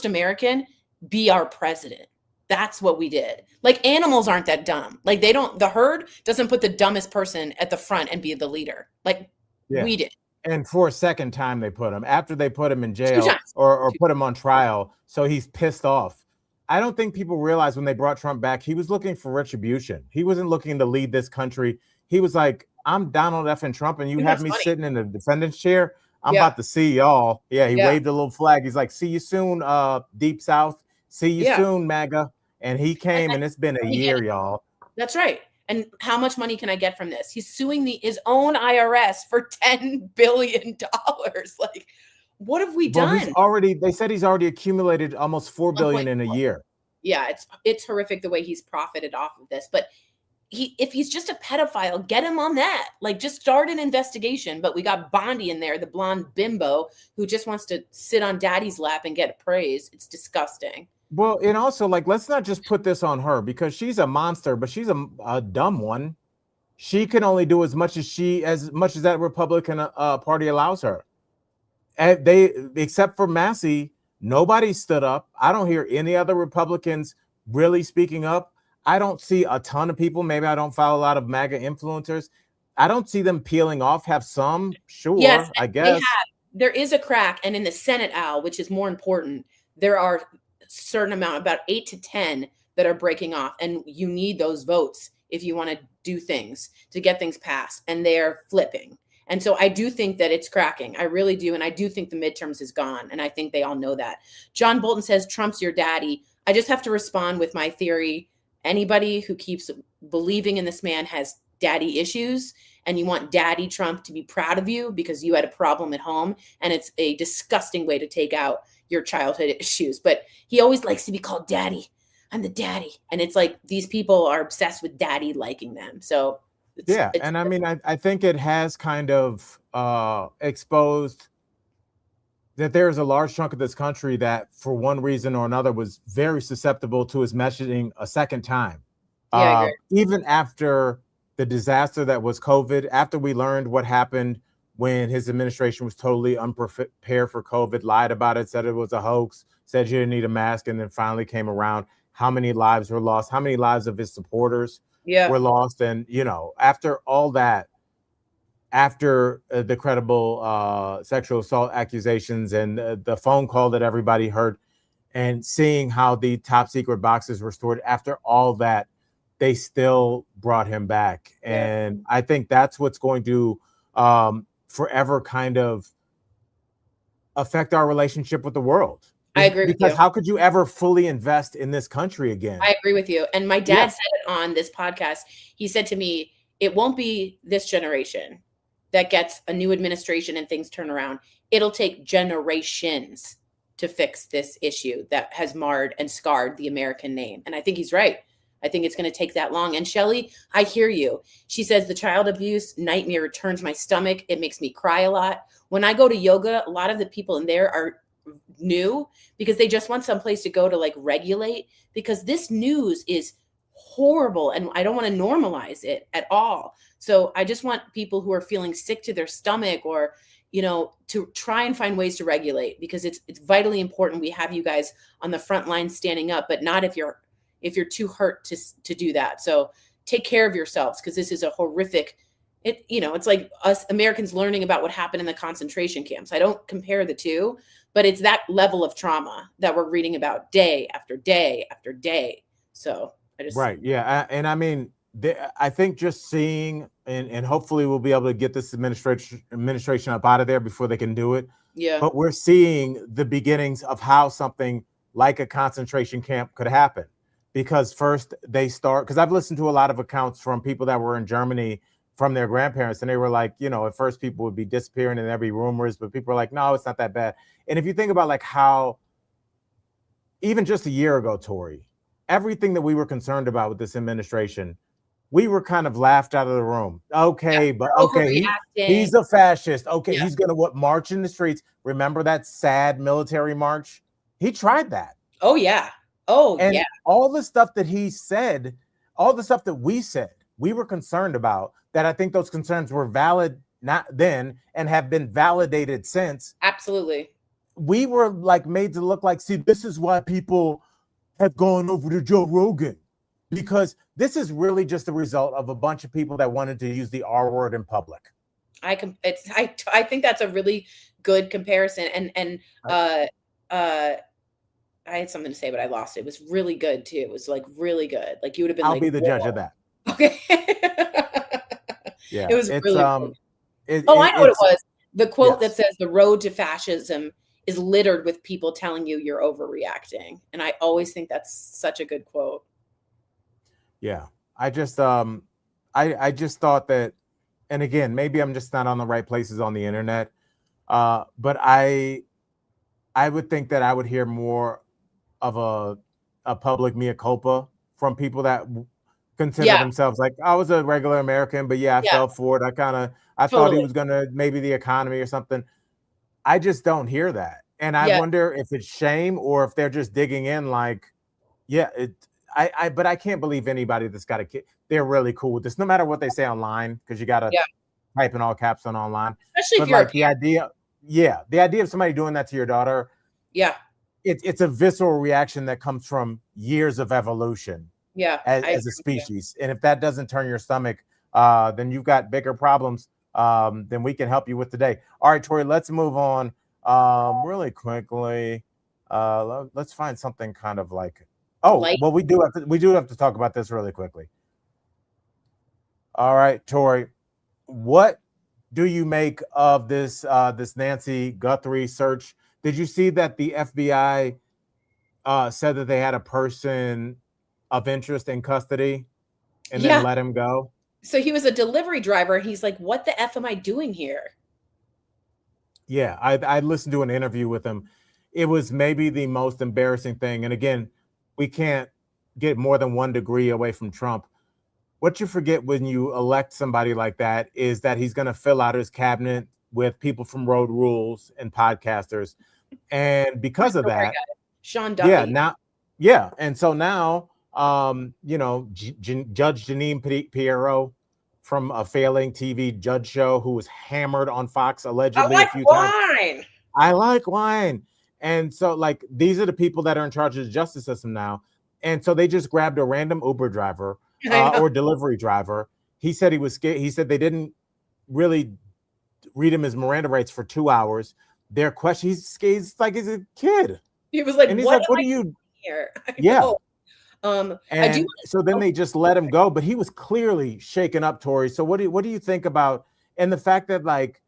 S2: American be our president. That's what we did. Like, animals aren't that dumb. Like, the herd doesn't put the dumbest person at the front and be the leader. Like, we did.
S1: And for a second time, they put him after they put him in jail or put him on trial. So he's pissed off. I don't think people realize when they brought Trump back, he was looking for retribution. He wasn't looking to lead this country. He was like, I'm Donald F. and Trump, and you have me sitting in the defendant's chair. I'm about to see y'all. Yeah, he waved a little flag. He's like, see you soon, Deep South. See you soon, MAGA. And he came, and it's been a year, y'all.
S2: That's right. And how much money can I get from this? He's suing his own IRS for $10 billion. Like, what have we done?
S1: They said he's already accumulated almost $4 billion in a year.
S2: Yeah, it's horrific the way he's profited off of this. But if he's just a pedophile, get him on that. Like, just start an investigation. But we got Bondi in there, the blonde bimbo who just wants to sit on daddy's lap and get praise. It's disgusting.
S1: Well, and also, like, let's not just put this on her because she's a monster, but she's a dumb one. She can only do as much as that Republican Party allows her. And except for Massey, nobody stood up. I don't hear any other Republicans really speaking up. I don't see a ton of people. Maybe I don't follow a lot of MAGA influencers. I don't see them peeling off. Have some, sure,
S2: yes,
S1: I guess.
S2: There is a crack, and in the Senate, Al, which is more important, there are certain amount, about 8 to 10 that are breaking off, and you need those votes if you want to do things to get things passed, and they're flipping. And so I do think that it's cracking. I really do. And I do think the midterms is gone. And I think they all know that. John Bolton says Trump's your daddy. I just have to respond with my theory. Anybody who keeps believing in this man has daddy issues, and you want daddy Trump to be proud of you because you had a problem at home, and it's a disgusting way to take out your childhood issues. But he always likes to be called daddy. I'm the daddy. And it's like these people are obsessed with daddy liking them. So
S1: and I mean, I think it has kind of exposed that there is a large chunk of this country that, for one reason or another, was very susceptible to his messaging a second time.
S2: Yeah, I agree.
S1: Even after the disaster that was COVID, after we learned what happened when his administration was totally unprepared for COVID, lied about it, said it was a hoax, said you didn't need a mask, and then finally came around. How many lives were lost? How many lives of his supporters were lost? And, you know, after all that, after the credible sexual assault accusations and the phone call that everybody heard, and seeing how the top secret boxes were stored, after all that, they still brought him back. And I think that's what's going to forever kind of affect our relationship with the world.
S2: I agree with you.
S1: Because how could you ever fully invest in this country again?
S2: I agree with you. And my dad said it on this podcast. He said to me, it won't be this generation that gets a new administration and things turn around. It'll take generations to fix this issue that has marred and scarred the American name. And I think he's right. I think it's going to take that long. And Shelly, I hear you. She says the child abuse nightmare turns my stomach. It makes me cry a lot. When I go to yoga, a lot of the people in there are new because they just want someplace to go to like regulate, because this news is horrible and I don't want to normalize it at all. So I just want people who are feeling sick to their stomach or, you know, to try and find ways to regulate, because it's vitally important we have you guys on the front line standing up, but not if you're too hurt to do that. So take care of yourselves, because this is a horrific, it's like us Americans learning about what happened in the concentration camps. I don't compare the two, but it's that level of trauma that we're reading about day after day after day. So I just.
S1: Right. Yeah. And I mean, I think just seeing, and hopefully we'll be able to get this administration up out of there before they can do it.
S2: Yeah.
S1: But we're seeing the beginnings of how something like a concentration camp could happen. Because first they start, because I've listened to a lot of accounts from people that were in Germany from their grandparents, and they were like, you know, at first people would be disappearing and there'd be rumors, but people are like, no, it's not that bad. And if you think about like how, even just a year ago, Tory, everything that we were concerned about with this administration, we were kind of laughed out of the room. Okay, but okay, he's a fascist. Okay, he's gonna march in the streets. Remember that sad military march? He tried that.
S2: Oh yeah. Oh,
S1: and all the stuff that he said, all the stuff that we said, we were concerned about, that I think those concerns were valid not then and have been validated since.
S2: Absolutely.
S1: We were like made to look like, see, this is why people have gone over to Joe Rogan, because this is really just the result of a bunch of people that wanted to use the R word in public.
S2: I think that's a really good comparison. And I had something to say, but I lost it. It was really good too. It was like really good. Like you would have been.
S1: I'll be the judge of that.
S2: Okay.
S1: Yeah.
S2: It was really. Good.
S1: I
S2: know what it was. The quote that says the road to fascism is littered with people telling you you're overreacting, and I always think that's such a good quote.
S1: Yeah, I just I just thought that, and again, maybe I'm just not on the right places on the internet, but I would think that I would hear more of a public mea culpa from people that consider themselves like, I was a regular American, but I fell for it. I thought he was gonna maybe the economy or something. I just don't hear that, and I wonder if it's shame or if they're just digging in. Like, but I can't believe anybody that's got a kid. They're really cool with this, no matter what they say online, because you got to type in all caps on online.
S2: Especially
S1: but like the idea. Yeah, the idea of somebody doing that to your daughter, it's a visceral reaction that comes from years of evolution, as a species. And if that doesn't turn your stomach, then you've got bigger problems than we can help you with today. All right, Tory, let's move on really quickly. Let's find something kind of like, well, we do have to talk about this really quickly. All right, Tory, what do you make of this this Nancy Guthrie search? Did you see that the FBI said that they had a person of interest in custody and then let him go?
S2: So he was a delivery driver. He's like, what the F am I doing here?
S1: Yeah, I listened to an interview with him. It was maybe the most embarrassing thing. And again, we can't get more than 1 degree away from Trump. What you forget when you elect somebody like that is that he's going to fill out his cabinet with people from Road Rules and podcasters. And because of that,
S2: Sean Duffy.
S1: And so now, Judge Janine Pirro from a failing TV judge show who was hammered on Fox allegedly a few times. I like wine. And so, like, these are the people that are in charge of the justice system now. And so they just grabbed a random Uber driver or delivery driver. He said he was scared. He said they didn't really read him his Miranda rights for 2 hours. Their question, he's like he's a kid.
S2: He was like,
S1: and he's what are you
S2: here?
S1: Yeah. So then they just let him go, but he was clearly shaken up, Tory. So what do you think about, and the fact that like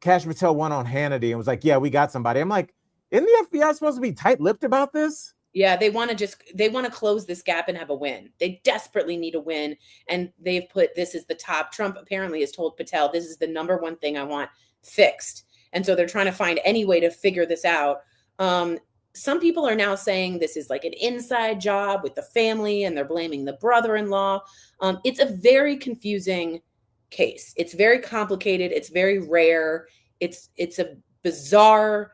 S1: Kash Patel went on Hannity and was like, yeah, we got somebody. I'm like, isn't the FBI supposed to be tight-lipped about this?
S2: Yeah, they want to close this gap and have a win. They desperately need a win. And they've put this as the top. Trump apparently has told Patel, this is the number one thing I want fixed. And so they're trying to find any way to figure this out. Some people are now saying this is like an inside job with the family and they're blaming the brother-in-law. It's a very confusing case. It's very complicated. It's very rare. It's a bizarre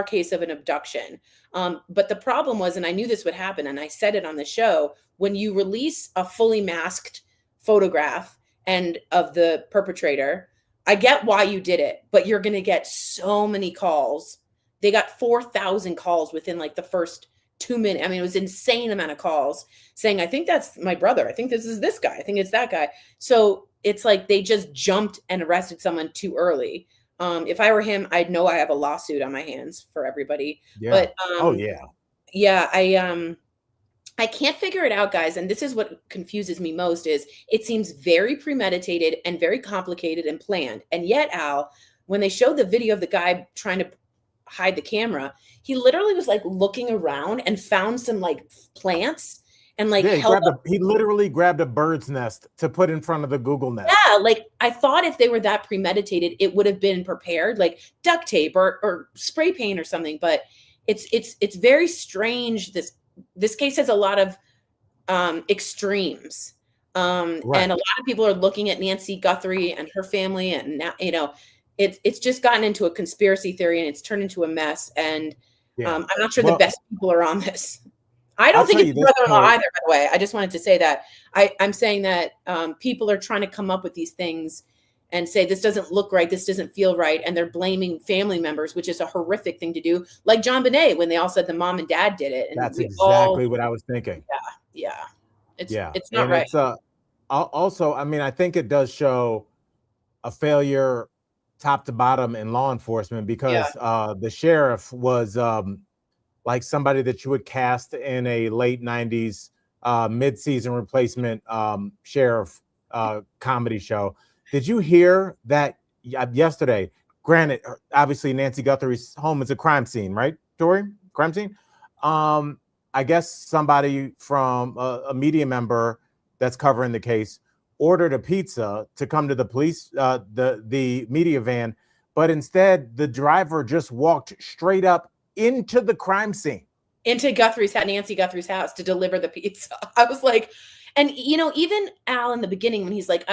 S2: case of an abduction. But the problem was, and I knew this would happen, and I said it on the show, when you release a fully masked photograph and of the perpetrator, I get why you did it, but you're going to get so many calls. They got 4,000 calls within like the first 2 minutes. I mean, it was an insane amount of calls saying, I think that's my brother. I think this is this guy. I think it's that guy. So it's like they just jumped and arrested someone too early. If I were him, I'd know I have a lawsuit on my hands for everybody.
S1: Yeah.
S2: But
S1: yeah,
S2: I can't figure it out, guys. And this is what confuses me most is it seems very premeditated and very complicated and planned. And yet, Al, when they showed the video of the guy trying to hide the camera, he literally was like looking around and found some like plants and like
S1: he literally grabbed a bird's nest to put in front of the Google Nest.
S2: Yeah, like I thought if they were that premeditated, it would have been prepared, like duct tape or spray paint or something. But it's very strange. This case has a lot of extremes, and a lot of people are looking at Nancy Guthrie and her family, and now it's just gotten into a conspiracy theory and it's turned into a mess. And I'm not sure the best people are on this. I don't think it's brother-in-law either, by the way. I just wanted to say that. I'm saying that people are trying to come up with these things and say, this doesn't look right, this doesn't feel right. And they're blaming family members, which is a horrific thing to do. Like John Bonet, when they all said the mom and dad did it. And
S1: that's exactly what I was thinking.
S2: Yeah. It's not right.
S1: It's, also, I mean, I think it does show a failure top to bottom in law enforcement because the sheriff was like somebody that you would cast in a late 90s mid-season replacement sheriff comedy show. Did you hear that yesterday? Granted, obviously Nancy Guthrie's home is a crime scene, right, Tory? Crime scene? I guess somebody from a media member that's covering the case ordered a pizza to come to the police, the media van, but instead the driver just walked straight up into the crime scene,
S2: into Nancy Guthrie's house to deliver the pizza. I was like, and even Al in the beginning when he's like,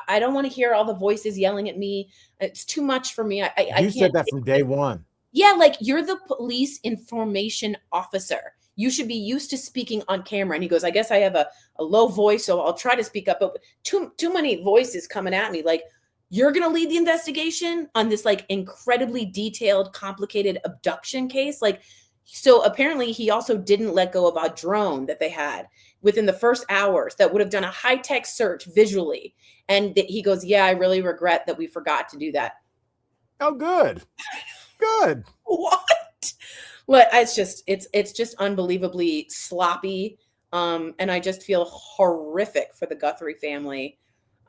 S2: I don't want to hear all the voices yelling at me. It's too much for me.
S1: You said that from day one.
S2: Yeah, like you're the police information officer. You should be used to speaking on camera. And he goes, I guess I have a low voice, so I'll try to speak up. But too many voices coming at me. Like, you're going to lead the investigation on this like incredibly detailed, complicated abduction case. Like, so apparently he also didn't let go of a drone that they had within the first hours that would have done a high-tech search visually. And he goes, yeah, I really regret that we forgot to do that.
S1: Oh, good. Good.
S2: What? Well, it's just unbelievably sloppy. And I just feel horrific for the Guthrie family.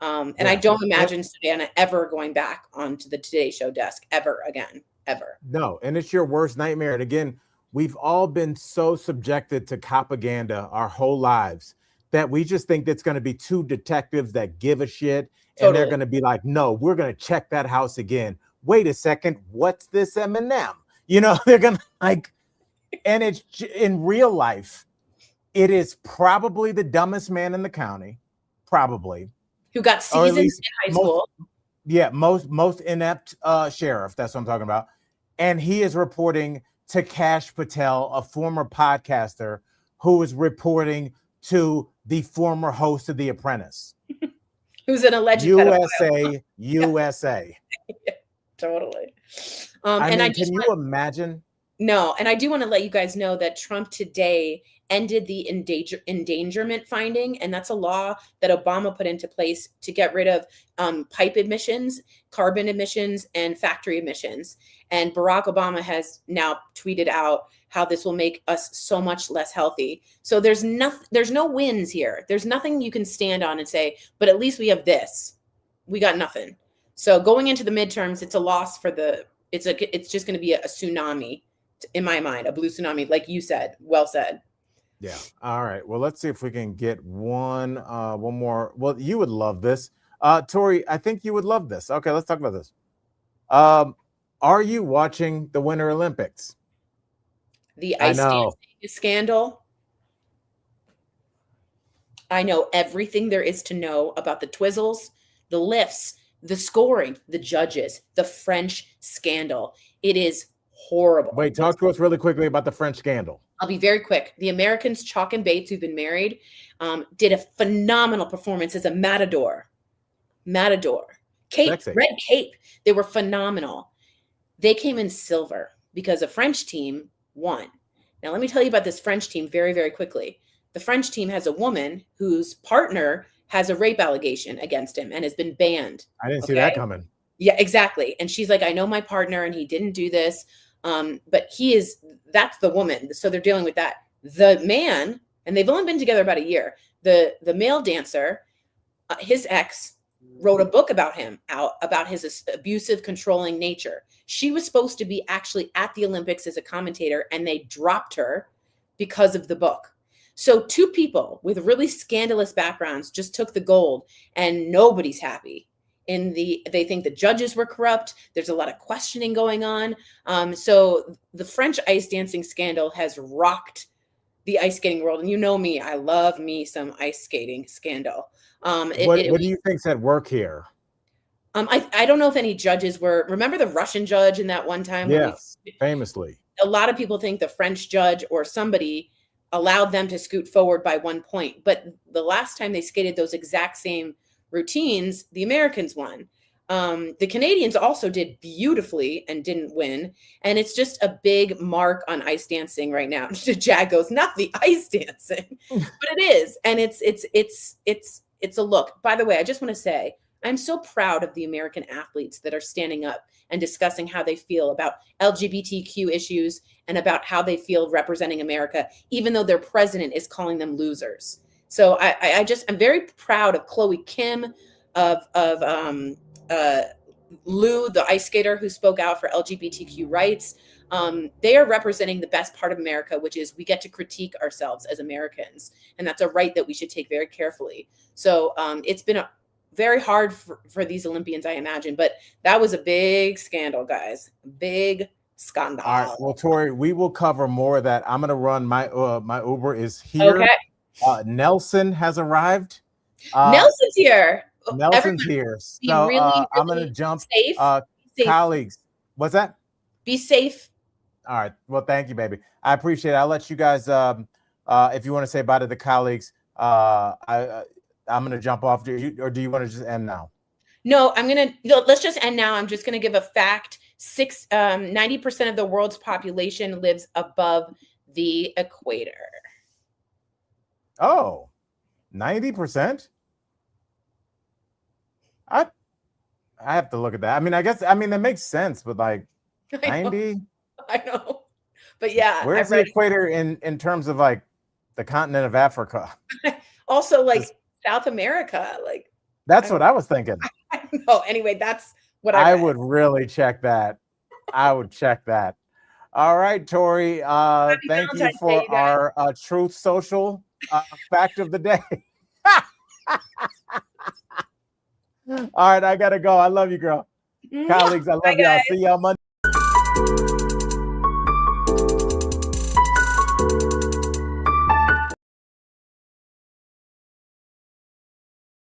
S2: And I don't imagine Savannah ever going back onto the Today Show desk ever again, ever.
S1: No, and it's your worst nightmare. And again, we've all been so subjected to propaganda our whole lives that we just think it's going to be two detectives that give a shit. Totally. And they're going to be like, no, we're going to check that house again. Wait a second. What's this M&M? They're going to like, and it's in real life. It is probably the dumbest man in the county, probably.
S2: Who got seasoned in high school.
S1: Yeah, most inept sheriff. That's what I'm talking about. And he is reporting to Kash Patel, a former podcaster who is reporting to the former host of The Apprentice.
S2: Who's an alleged
S1: USA.
S2: Yeah, totally.
S1: Can you imagine?
S2: No, and I do want to let you guys know that Trump today ended the endangerment finding, and that's a law that Obama put into place to get rid of pipe emissions, carbon emissions, and factory emissions. And Barack Obama has now tweeted out how this will make us so much less healthy. So there's no wins here. There's nothing you can stand on and say, but at least we have this. We got nothing. So going into the midterms, it's a loss for it's just going to be a tsunami. In my mind, a blue tsunami, like you said, well said.
S1: Yeah. All right. Well, let's see if we can get one more. Well, you would love this. Tory, I think you would love this. Okay, let's talk about this. Are you watching the Winter Olympics?
S2: The ice dancing scandal. I know everything there is to know about the twizzles, the lifts, the scoring, the judges, the French scandal. It is horrible.
S1: Wait, talk to us really quickly about the French scandal.
S2: I'll be very quick. The Americans, Chalk and Bates, who've been married, did a phenomenal performance as a matador. Cape, red cape. They were phenomenal. They came in silver because a French team won. Now, let me tell you about this French team very, very quickly. The French team has a woman whose partner has a rape allegation against him and has been banned.
S1: I didn't see that coming.
S2: Yeah, exactly. And she's like, I know my partner and he didn't do this. But that's the woman. So they're dealing with that. The man, and they've only been together about a year. The male dancer, his ex wrote a book about his abusive, controlling nature. She was supposed to be actually at the Olympics as a commentator, and they dropped her because of the book. So two people with really scandalous backgrounds just took the gold, and nobody's happy. They think the judges were corrupt. There's a lot of questioning going on. So the French ice dancing scandal has rocked the ice skating world. And you know me, I love me some ice skating scandal.
S1: What do you think's at work here?
S2: I don't know if any judges remember the Russian judge in that one time?
S1: Yes, famously.
S2: A lot of people think the French judge or somebody allowed them to scoot forward by 1 point. But the last time they skated those exact same routines, the Americans won. The Canadians also did beautifully and didn't win. And it's just a big mark on ice dancing right now. Jag goes, not the ice dancing, but it is. And it's a look. By the way, I just want to say, I'm so proud of the American athletes that are standing up and discussing how they feel about LGBTQ issues and about how they feel representing America, even though their president is calling them losers. So I'm very proud of Chloe Kim, of Lou, the ice skater who spoke out for LGBTQ rights. They are representing the best part of America, which is we get to critique ourselves as Americans. And that's a right that we should take very carefully. So it's been very hard for these Olympians, I imagine. But that was a big scandal, guys. Big scandal.
S1: All right. Well, Tory, we will cover more of that. I'm going to run. My Uber is here. Okay. Nelson has arrived.
S2: Nelson's here.
S1: Nelson's here. So I'm going to jump.
S2: Safe.
S1: Colleagues. What's that?
S2: Be safe.
S1: All right. Well, thank you, baby. I appreciate it. I'll let you guys, if you want to say bye to the colleagues, I'm going to jump off. Or do you want to just end now?
S2: No, let's just end now. I'm just going to give a fact. 90% of the world's population lives above the equator.
S1: Oh, 90%? I have to look at that. That makes sense, but like 90?
S2: I know. But yeah.
S1: Where's the equator in terms of like the continent of Africa?
S2: Also like South America. Like
S1: that's what I was thinking.
S2: I know. Anyway, that's what
S1: I would really check that. I would check that. All right, Tory. Thank you for our Truth Social fact of the day. All right, I gotta go. I love you, girl. Colleagues, I love y'all. See y'all Monday.